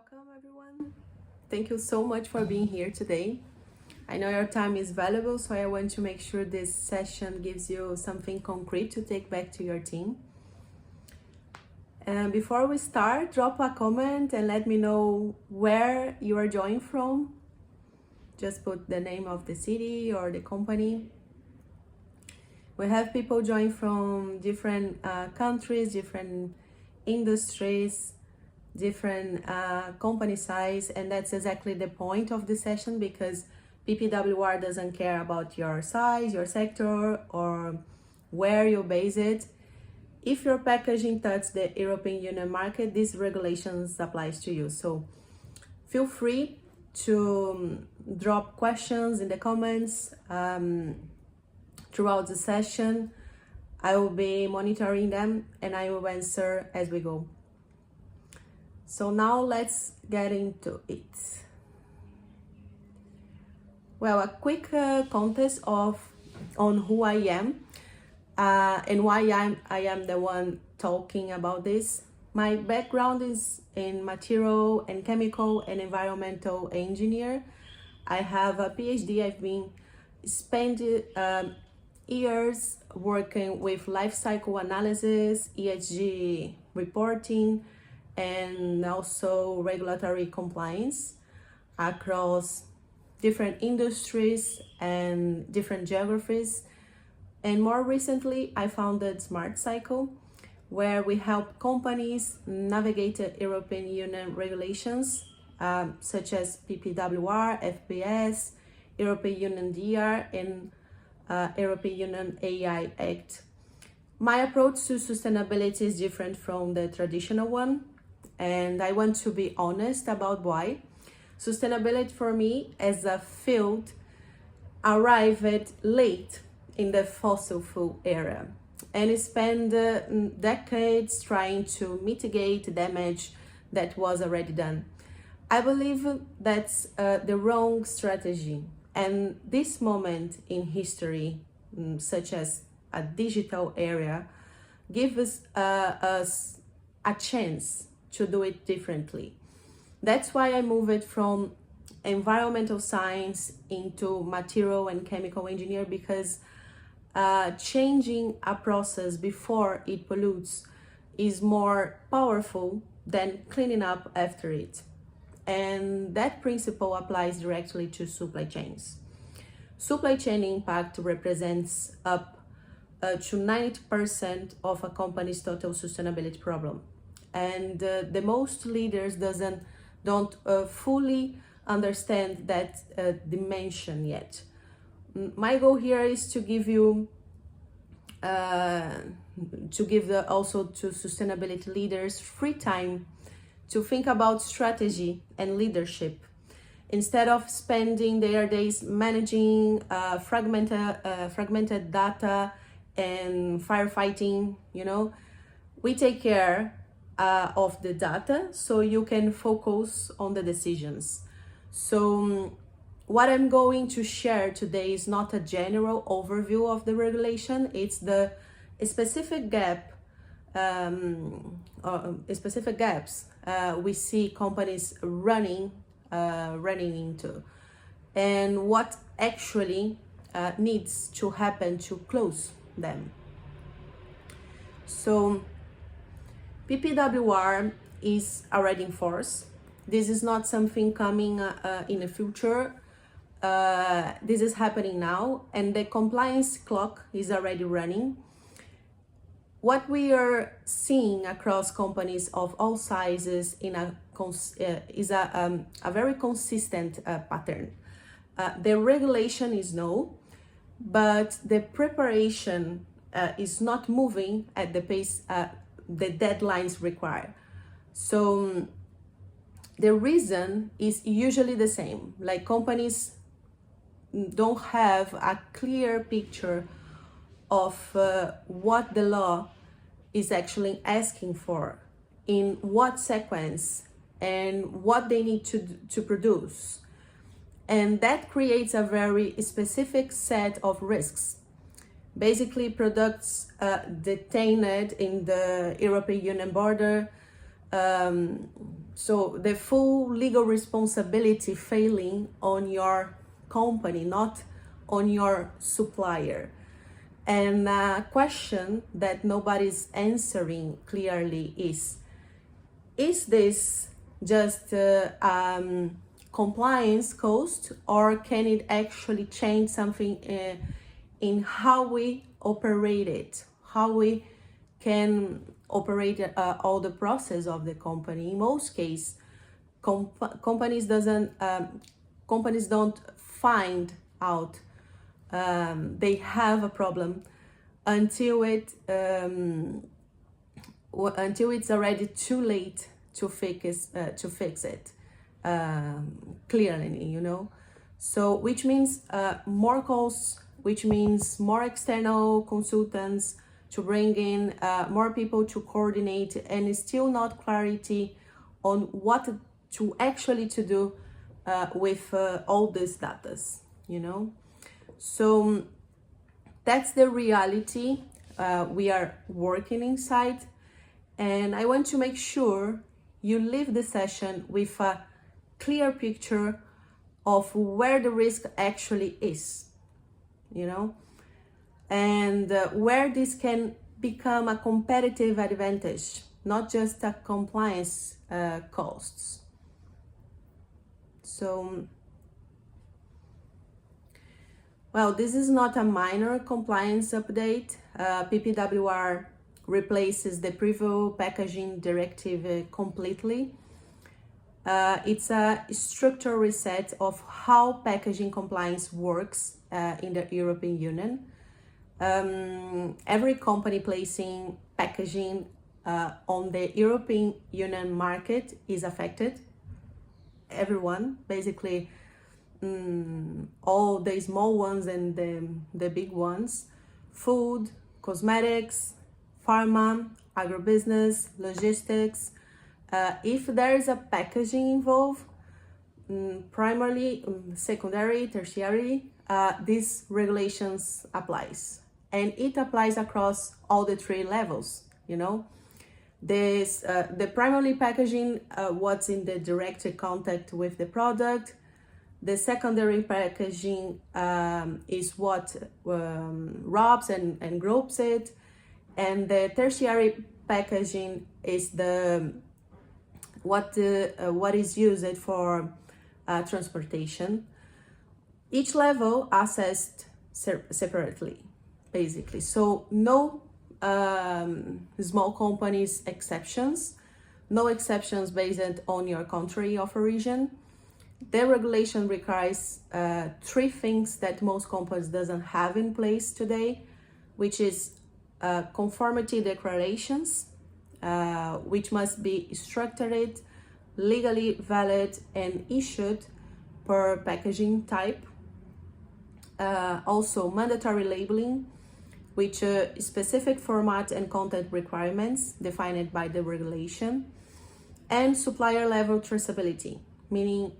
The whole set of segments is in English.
Welcome everyone. Thank you so much for being here today. I know your time is valuable, so I want to make sure this session gives you something concrete to take back to your team. And before we start, drop a comment and let me know where you are joining from. Just put the name of the city or the company. We have people join from different countries, different industries, different company size, and that's exactly the point of the session, because PPWR doesn't care about your size, your sector, or where you base it. If your packaging touches the European Union market, these regulations applies to you. So feel free to drop questions in the comments throughout the session. I will be monitoring them and I will answer as we go. So now let's get into it. Well, a quick context on who I am and why I am the one talking about this. My background is in material and chemical and environmental engineer. I have a PhD. I've been spent years working with life cycle analysis, ESG reporting, and also regulatory compliance across different industries and different geographies. And more recently, I founded Smart Cycle, where we help companies navigate the European Union regulations such as PPWR, FPS, European Union DR, and European Union AI Act. My approach to sustainability is different from the traditional one, and I want to be honest about why. Sustainability for me as a field arrived late in the fossil fuel era and spent decades trying to mitigate damage that was already done. I believe that's the wrong strategy, and this moment in history, such as a digital era, gives us a chance to do it differently. That's why I moved from environmental science into material and chemical engineer, because changing a process before it pollutes is more powerful than cleaning up after it. And that principle applies directly to supply chains. Supply chain impact represents up to 90% of a company's total sustainability problem. And the most leaders don't fully understand that dimension yet. My goal here is to give you also to sustainability leaders free time to think about strategy and leadership, instead of spending their days managing fragmented data and firefighting. We take care of the data so you can focus on the decisions. So what I'm going to share today is not a general overview of the regulation. It's the specific gaps we see companies running into, and what actually needs to happen to close them. So PPWR is already in force. This is not something coming in the future. This is happening now, and the compliance clock is already running. What we are seeing across companies of all sizes is a very consistent pattern. The regulation is no, but the preparation is not moving at the pace the deadlines require. So the reason is usually the same. Like, companies don't have a clear picture of what the law is actually asking for, in what sequence, and what they need to produce. And that creates a very specific set of risks. Basically, products detained in the European Union border So the full legal responsibility failing on your company, not on your supplier. And a question that nobody's answering clearly is this just compliance cost, or can it actually change something in how we operate it, how we can operate all the process of the company? In most cases, companies don't find out they have a problem until it's already too late to fix it clearly, you know. So which means more costs, which means more external consultants to bring in, more people to coordinate, and still not clarity on what to actually to do with all these data, you know. So that's the reality we are working inside, and I want to make sure you leave the session with a clear picture of where the risk actually is, you know, and where this can become a competitive advantage, not just a compliance costs. So, well, this is not a minor compliance update. PPWR replaces the previous packaging directive completely. It's a structural reset of how packaging compliance works in the European Union. Every company placing packaging on the European Union market is affected. Everyone, basically, all the small ones and the big ones: food, cosmetics, pharma, agribusiness, logistics. If there is a packaging involved, primarily, secondary, tertiary, these regulations applies, and it applies across all the three levels, you know. The primary packaging, what's in the direct contact with the product. The secondary packaging is what wraps and groups it, and the tertiary packaging is what is used for transportation. Each level assessed separately, basically. So no small companies exceptions, no exceptions based on your country of origin. The regulation requires three things that most companies doesn't have in place today, which is conformity declarations, which must be structured, legally valid, and issued per packaging type. Also mandatory labeling, which specific format and content requirements defined by the regulation. And supplier level traceability, meaning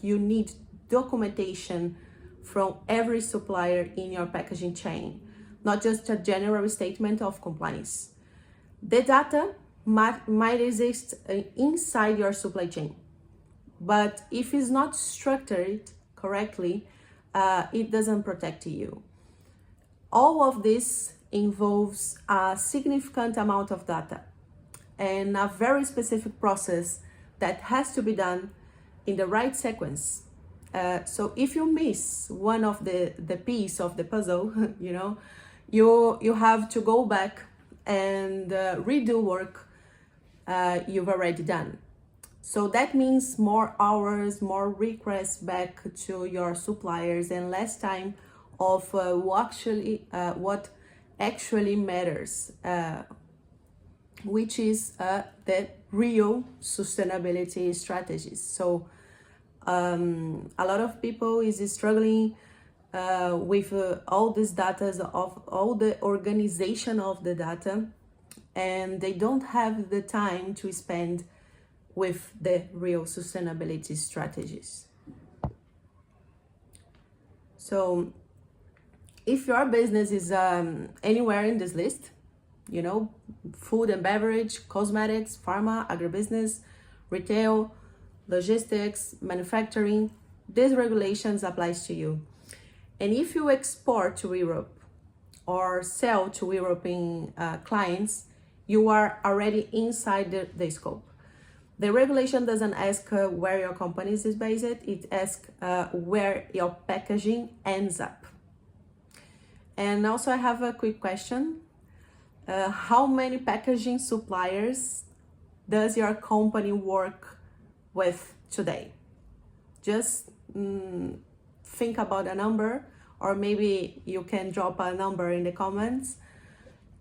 you need documentation from every supplier in your packaging chain, not just a general statement of compliance. The data might exist inside your supply chain, but if it's not structured correctly, it doesn't protect you. All of this involves a significant amount of data and a very specific process that has to be done in the right sequence. So if you miss one of the piece of the puzzle, you know, you have to go back and redo work you've already done. So that means more hours, more requests back to your suppliers, and less time of what actually matters, which is the real sustainability strategies. So a lot of people is struggling with all these data, of all the organization of the data, and they don't have the time to spend with the real sustainability strategies. So if your business is anywhere in this list, food and beverage, cosmetics, pharma, agribusiness, retail, logistics, manufacturing. These regulations applies to you. And if you export to Europe or sell to European clients, you are already inside the scope. The regulation doesn't ask where your company is based, it asks where your packaging ends up. And also I have a quick question. How many packaging suppliers does your company work with today? Just think about a number, or maybe you can drop a number in the comments.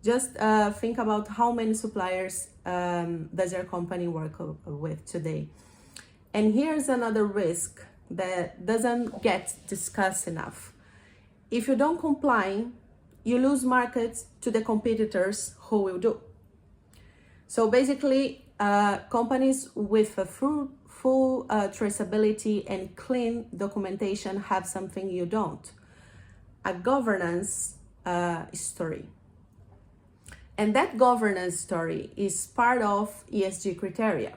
Just think about how many suppliers does your company work with today. And here's another risk that doesn't get discussed enough. If you don't comply, you lose markets to the competitors who will do. So basically, companies with a full traceability and clean documentation have something you don't: a governance story. And that governance story is part of ESG criteria,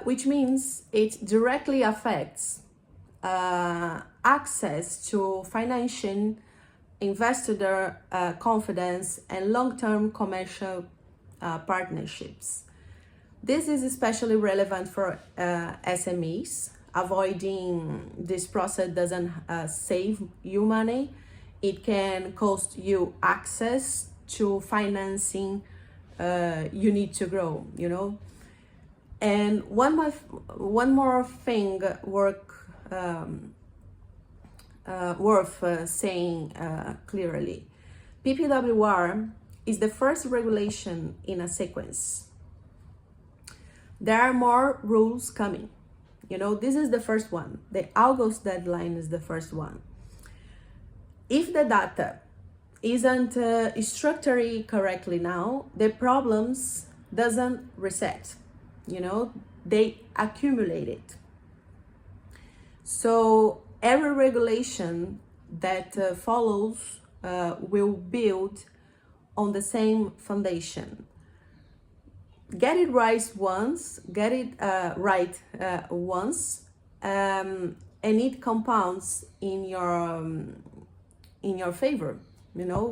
which means it directly affects access to financing, investor confidence, and long-term commercial partnerships. This is especially relevant for SMEs. Avoiding this process doesn't save you money. It can cost you access to financing you need to grow, And one more thing worth saying clearly. PPWR is the first regulation in a sequence. There are more rules coming. This is the first one. The August deadline is the first one. If the data isn't structured correctly now, the problems doesn't reset. They accumulate it. So every regulation that follows will build on the same foundation. Get it right once, and it compounds in your favor.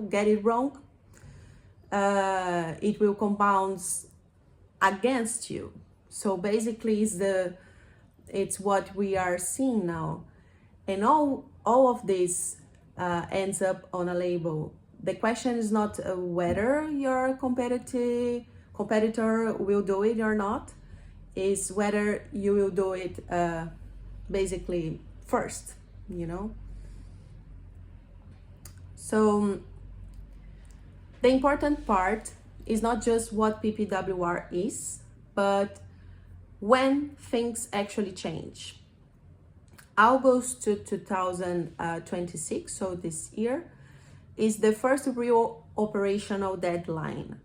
Get it wrong, it will compound against you. So basically, it's what we are seeing now, and all of this ends up on a label. The question is not whether your competitor will do it or not, is whether you will do it basically first, So the important part is not just what PPWR is, but when things actually change. August to 2026, so this year, is the first real operational deadline.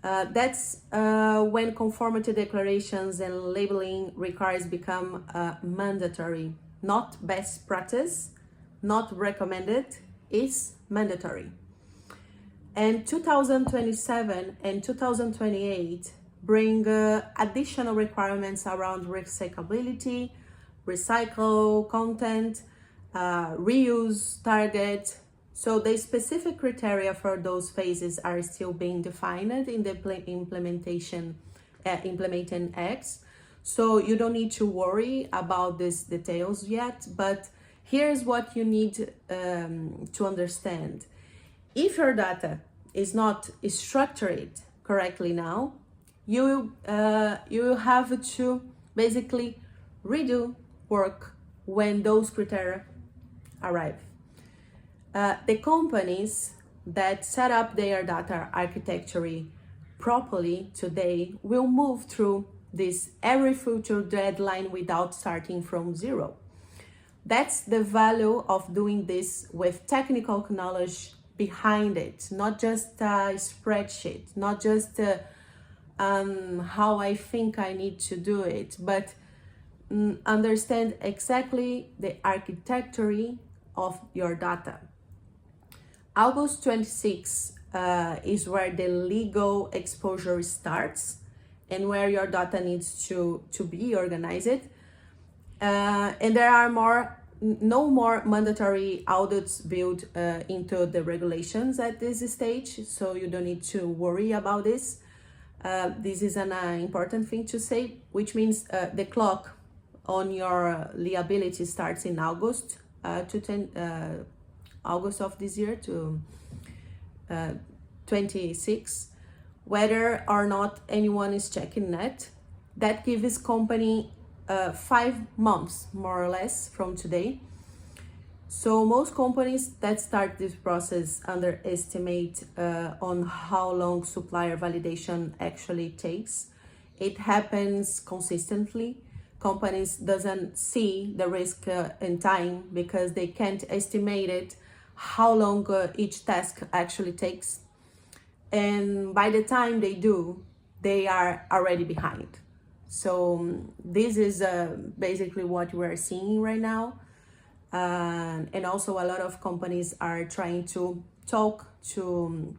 That's when conformity declarations and labeling requires become mandatory, not best practice, not recommended, it's mandatory. And 2027 and 2028 bring additional requirements around recyclability, recycle content, reuse target. So the specific criteria for those phases are still being defined in the implementing acts. So you don't need to worry about these details yet, but here's what you need to understand. If your data is not structured correctly now, you have to basically redo work when those criteria arrive. The companies that set up their data architecture properly today will move through this every future deadline without starting from zero. That's the value of doing this with technical knowledge behind it, not just a spreadsheet, not just how I think I need to do it, but understand exactly the architecture of your data. August 26 is where the legal exposure starts and where your data needs to be organized. And there are no more mandatory audits built into the regulations at this stage, so you don't need to worry about this. This is an important thing to say, which means the clock on your liability starts in August August of this year to 26, whether or not anyone is checking that. That gives company 5 months more or less from today. So most companies that start this process underestimate on how long supplier validation actually takes. It happens consistently. Companies doesn't see the risk in time because they can't estimate it how long each task actually takes. And by the time they do, they are already behind. So this is basically what we're seeing right now. And also a lot of companies are trying to talk to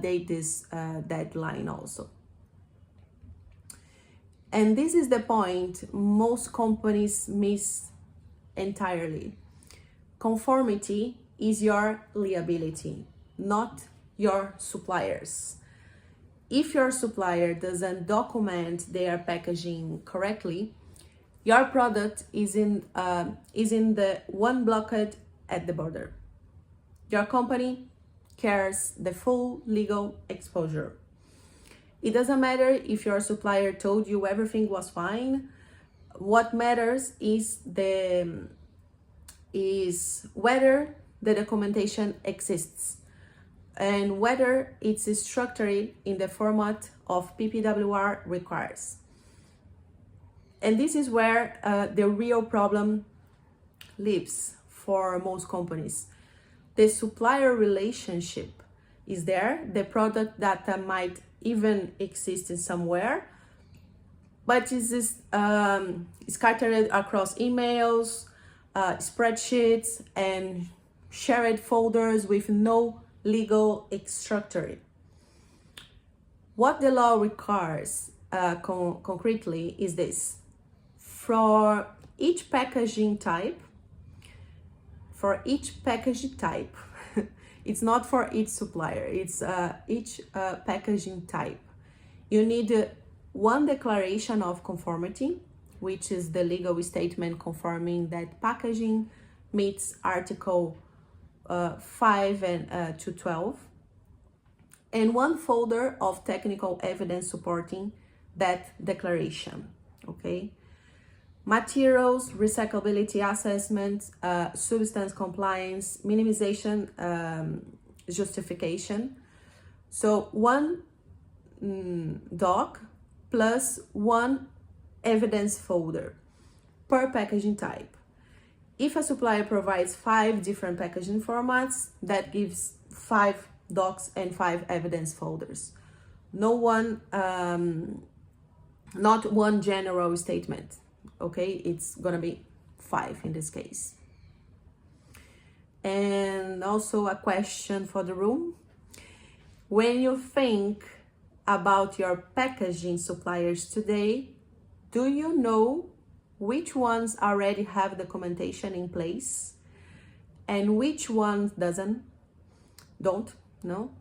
date this deadline also. And this is the point most companies miss entirely. Conformity is your liability, not your suppliers. If your supplier doesn't document their packaging correctly, your product is in the one blocked at the border. Your company carries the full legal exposure. It doesn't matter if your supplier told you everything was fine. What matters is whether the documentation exists and whether it's structured in the format of PPWR requires. And this is where the real problem lives for most companies. The supplier relationship is there, the product data might even exist in somewhere, but is scattered across emails, spreadsheets, and shared folders with no legal structure. What the law requires concretely is this: for each packaging type, it's not for each supplier, it's each packaging type. You need one declaration of conformity, which is the legal statement confirming that packaging meets Article 5 and to 12, and one folder of technical evidence supporting that declaration, okay? Materials, recyclability assessment, substance compliance, minimization, justification. So one doc plus one evidence folder per packaging type. If a supplier provides 5 different packaging formats, that gives 5 docs and 5 evidence folders. Not one general statement. Okay, it's gonna be 5 in this case. And also a question for the room. When you think about your packaging suppliers today, do you know which ones already have documentation in place and which ones don't? No?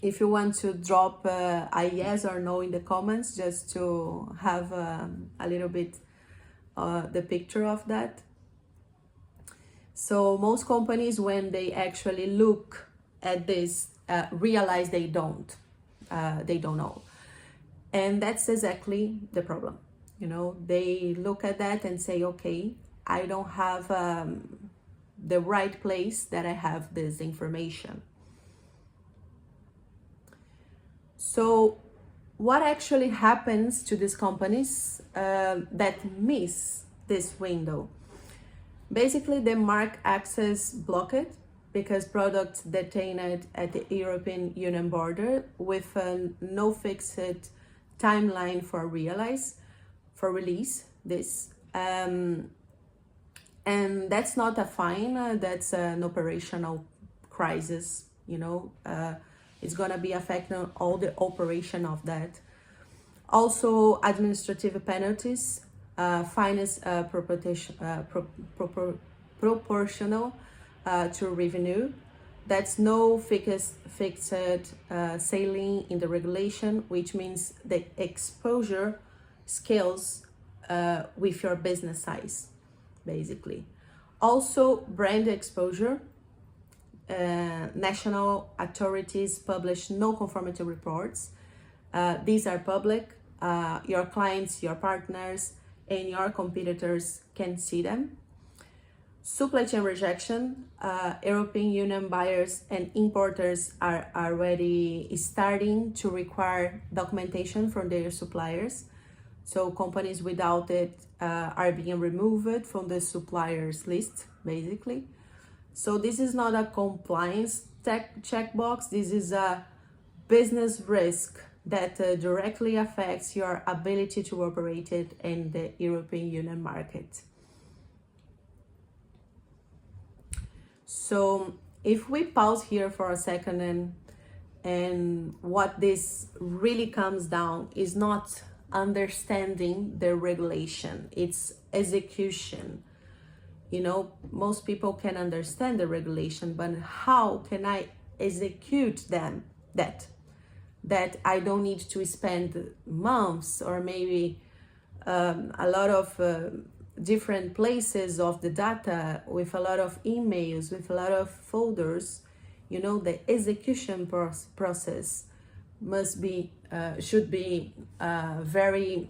If you want to drop a yes or no in the comments, just to have a little bit the picture of that. So most companies, when they actually look at this, realize they don't know. And that's exactly the problem. You know, they look at that and say, okay, I don't have the right place that I have this information. So what actually happens to these companies that miss this window? Basically, the market access blocked because products detained at the European Union border with no fixed timeline for release. And that's not a fine, that's an operational crisis, you know. It's gonna be affecting all the operation of that. Also, administrative penalties, fines proportional to revenue. That's no fixed ceiling in the regulation, which means the exposure scales with your business size, basically. Also, brand exposure. National authorities publish no conformity reports. These are public. Your clients, your partners, and your competitors can see them. Supply chain rejection. European Union buyers and importers are already starting to require documentation from their suppliers. So companies without it are being removed from the suppliers list, basically. So this is not a compliance checkbox. This is a business risk that directly affects your ability to operate it in the European Union market. So if we pause here for a second, and what this really comes down is not understanding the regulation, it's execution. You know, most people can understand the regulation, but how can I execute them? That I don't need to spend months or maybe a lot of different places of the data, with a lot of emails, with a lot of folders. You know, the execution process must be should be very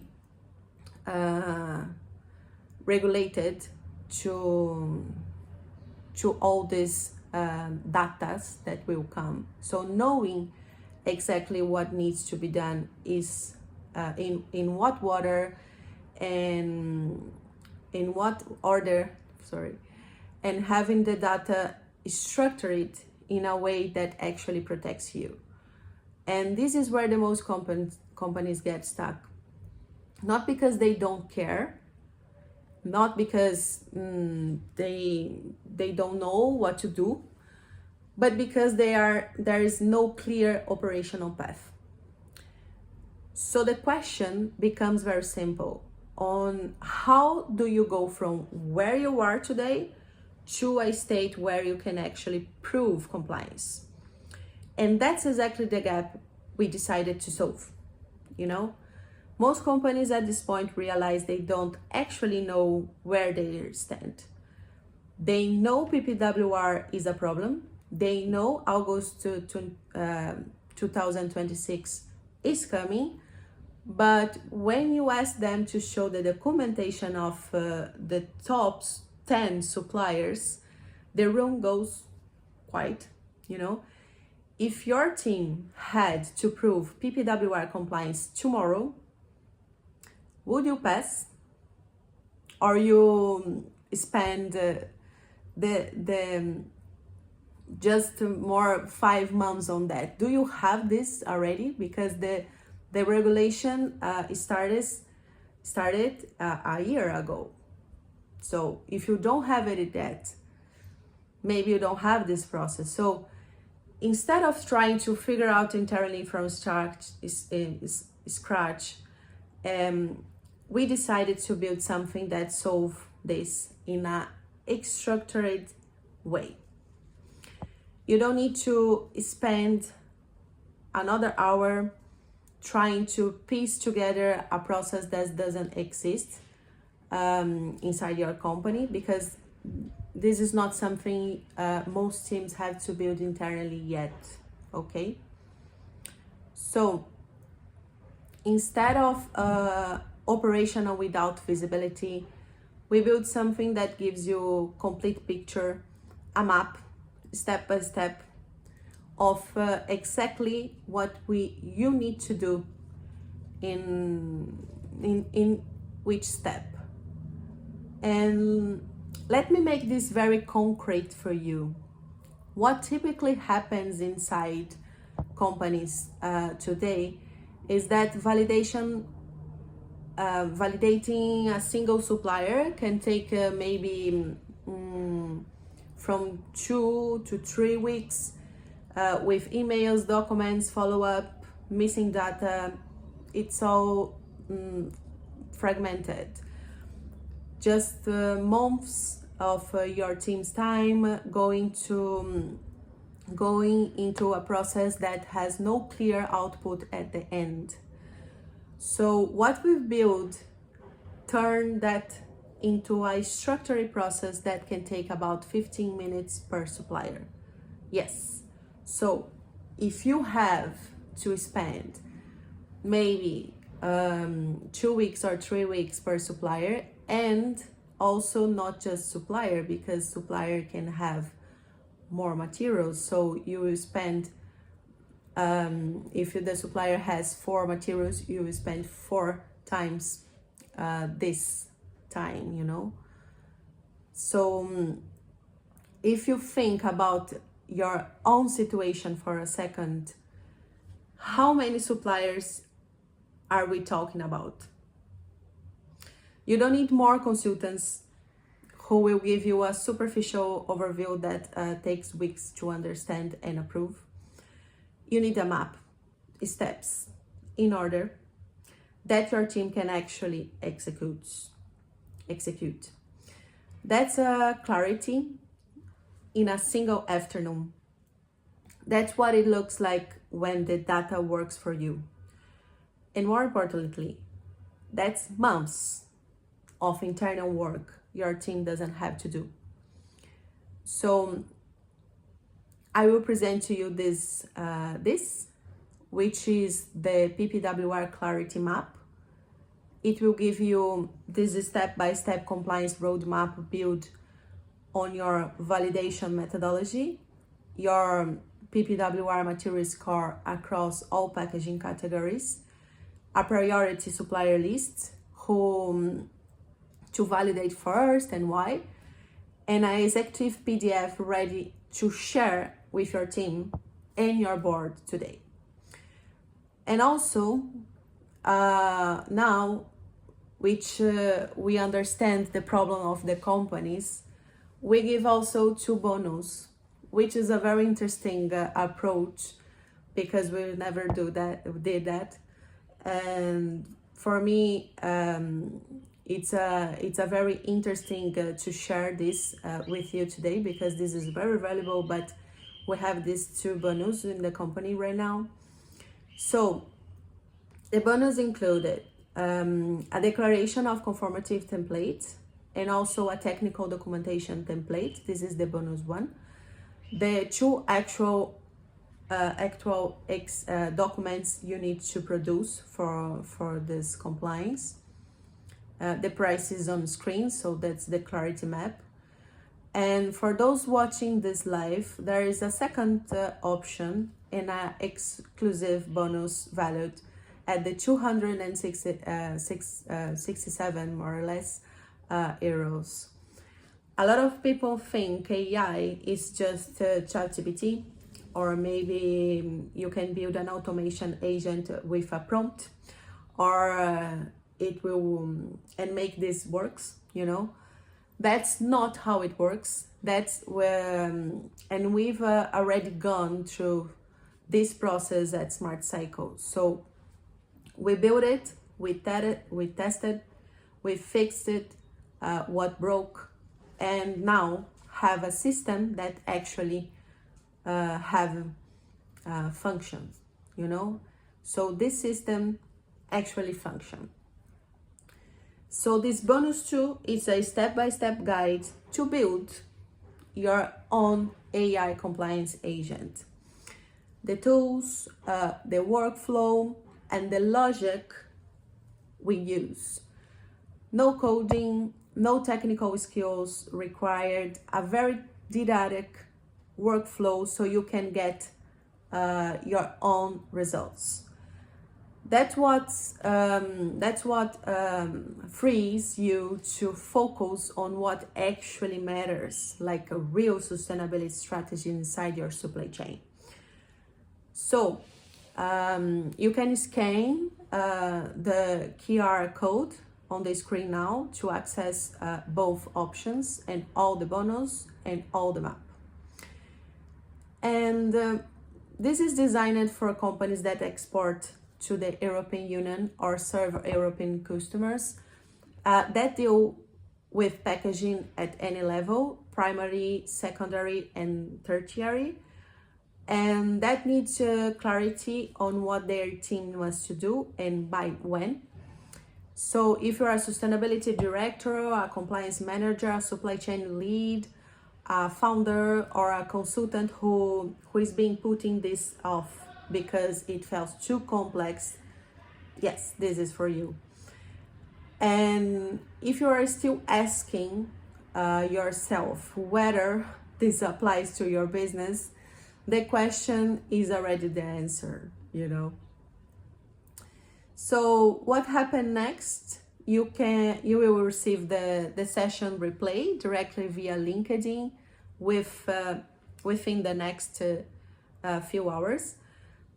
regulated to all these data that will come. So knowing exactly what needs to be done is in what water and in what order, and having the data structured in a way that actually protects you. And this is where the most companies get stuck. Not because they don't care, not because they don't know what to do, but because there is no clear operational path. So the question becomes very simple on how do you go from where you are today to a state where you can actually prove compliance. And that's exactly the gap we decided to solve. You know, most companies at this point realize they don't actually know where they stand. They know PPWR is a problem. They know August 2026 is coming. But when you ask them to show the documentation of the top 10 suppliers, the room goes quiet, you know. If your team had to prove PPWR compliance tomorrow, would you pass? Or you spend the just more 5 months on that? Do you have this already? Because the regulation started a year ago. So if you don't have it yet, maybe you don't have this process. So instead of trying to figure out internally from scratch, we decided to build something that solves this in a structured way. You don't need to spend another hour trying to piece together a process that doesn't exist inside your company, because this is not something most teams have to build internally yet, okay? So instead of operational without visibility, we build something that gives you complete picture, a map, step by step, of exactly what you need to do in which step. And let me make this very concrete for you. What typically happens inside companies today is that validating a single supplier can take maybe from 2 to 3 weeks with emails, documents, follow-up, missing data. It's all fragmented. Just months of your team's time going into a process that has no clear output at the end. So what we've built turned that into a structured process that can take about 15 minutes per supplier. Yes. So if you have to spend maybe 2 weeks or 3 weeks per supplier, and also not just supplier, because supplier can have more materials, so you will spend if the supplier has 4 materials, you will spend 4 times this time, So if you think about your own situation for a second, how many suppliers are we talking about? You don't need more consultants who will give you a superficial overview that takes weeks to understand and approve. You need a map, steps, in order that your team can actually execute. That's a clarity in a single afternoon. That's what it looks like when the data works for you. And more importantly, that's months of internal work your team doesn't have to do. So I will present to you this, which is the PPWR clarity map. It will give you this step-by-step compliance roadmap built on your validation methodology, your PPWR material score across all packaging categories, a priority supplier list who to validate first and why, and an executive PDF ready to share with your team and your board today. And also, now, which we understand the problem of the companies, we give also 2 bonus, which is a very interesting approach, because we never did that. And for me, it's a very interesting to share this with you today, because this is very valuable, but we have these 2 bonus in the company right now. So the bonus included a declaration of conformity template and also a technical documentation template. This is the bonus 1. The 2 actual documents you need to produce for this compliance. The price is on screen, so that's the clarity map. And for those watching this live, there is a second option and an exclusive bonus valued at the 267 more or less euros. A lot of people think AI is just ChatGPT, or maybe you can build an automation agent with a prompt, or it will and make this works. That's not how it works. That's where and we've already gone through this process at Smart Cycle. So we built it, we tested, we fixed it, what broke, and now have a system that actually have functions. So this system actually functions. So this bonus 2 is a step-by-step guide to build your own AI compliance agent. The tools, the workflow, and the logic we use. No coding, no technical skills required, a very didactic workflow so you can get your own results. That's what frees you to focus on what actually matters, like a real sustainability strategy inside your supply chain. So you can scan the QR code on the screen now to access both options and all the bonus and all the map. And this is designed for companies that export to the European Union or serve European customers that deal with packaging at any level, primary, secondary, and tertiary, and that needs clarity on what their team wants to do and by when. So if you're a sustainability director, a compliance manager, a supply chain lead, a founder, or a consultant who is being putting this off because it felt too complex, yes, this is for you. And if you are still asking yourself whether this applies to your business, the question is already the answer, you know. So what happened next? You will receive the session replay directly via LinkedIn within the next few hours.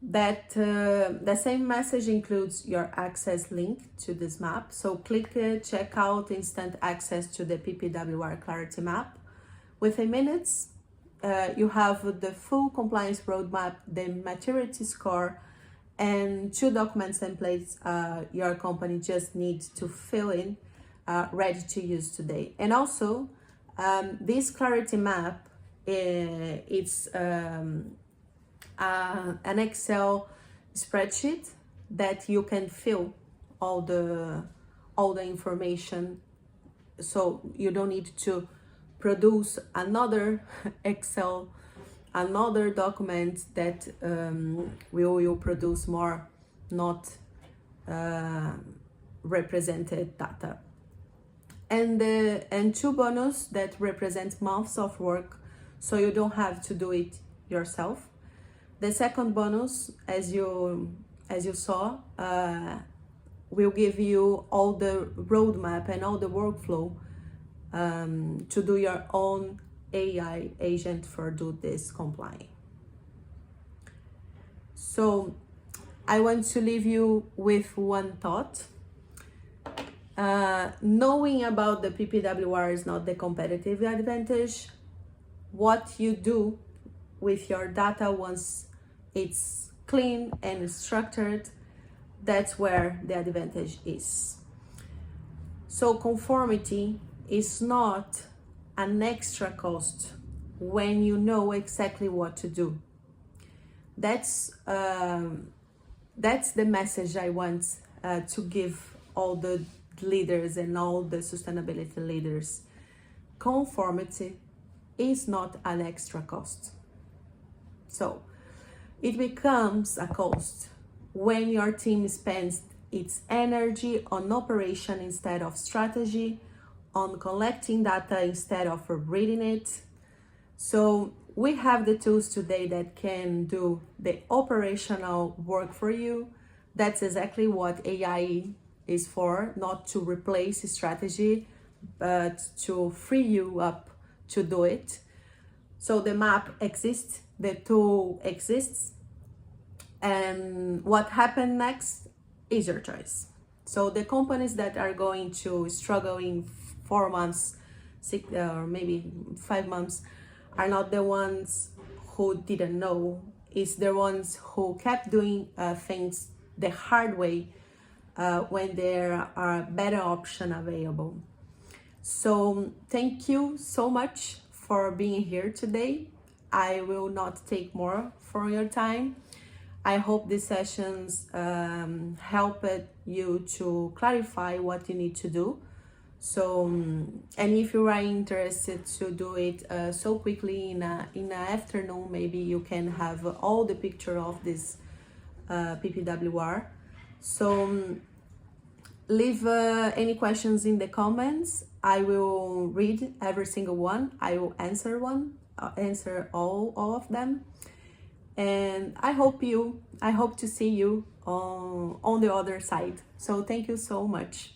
That the same message includes your access link to this map. So click check out instant access to the PPWR Clarity Map. Within minutes, you have the full compliance roadmap, the maturity score, and 2 document templates your company just needs to fill in, ready to use today. And also, this clarity map, it's an Excel spreadsheet that you can fill all the information, so you don't need to produce another Excel, another document that will produce more not represented data. And 2 bonus that represent months of work, so you don't have to do it yourself. The second bonus, as you saw, will give you all the roadmap and all the workflow to do your own AI agent for do this complying. So I want to leave you with one thought. Knowing about the PPWR is not the competitive advantage. What you do with your data once it's clean and structured, that's where the advantage is. So conformity is not an extra cost when you know exactly what to do. That's the message I want to give all the leaders and all the sustainability leaders. Conformity is not an extra cost. So it becomes a cost when your team spends its energy on operation instead of strategy, on collecting data instead of reading it. So we have the tools today that can do the operational work for you. That's exactly what AI is for, not to replace strategy, but to free you up to do it. So the map exists, the tool exists, and what happened next is your choice. So the companies that are going to struggle in 4 months, 6 or maybe 5 months are not the ones who didn't know. It's the ones who kept doing things the hard way when there are better options available. So thank you so much for being here today. I will not take more from your time. I hope these sessions helped you to clarify what you need to do. So, and if you are interested to do it so quickly in an afternoon, maybe you can have all the picture of this PPWR. So leave any questions in the comments. I will read every single one. I will answer all of them. And I hope to see you on the other side. So thank you so much.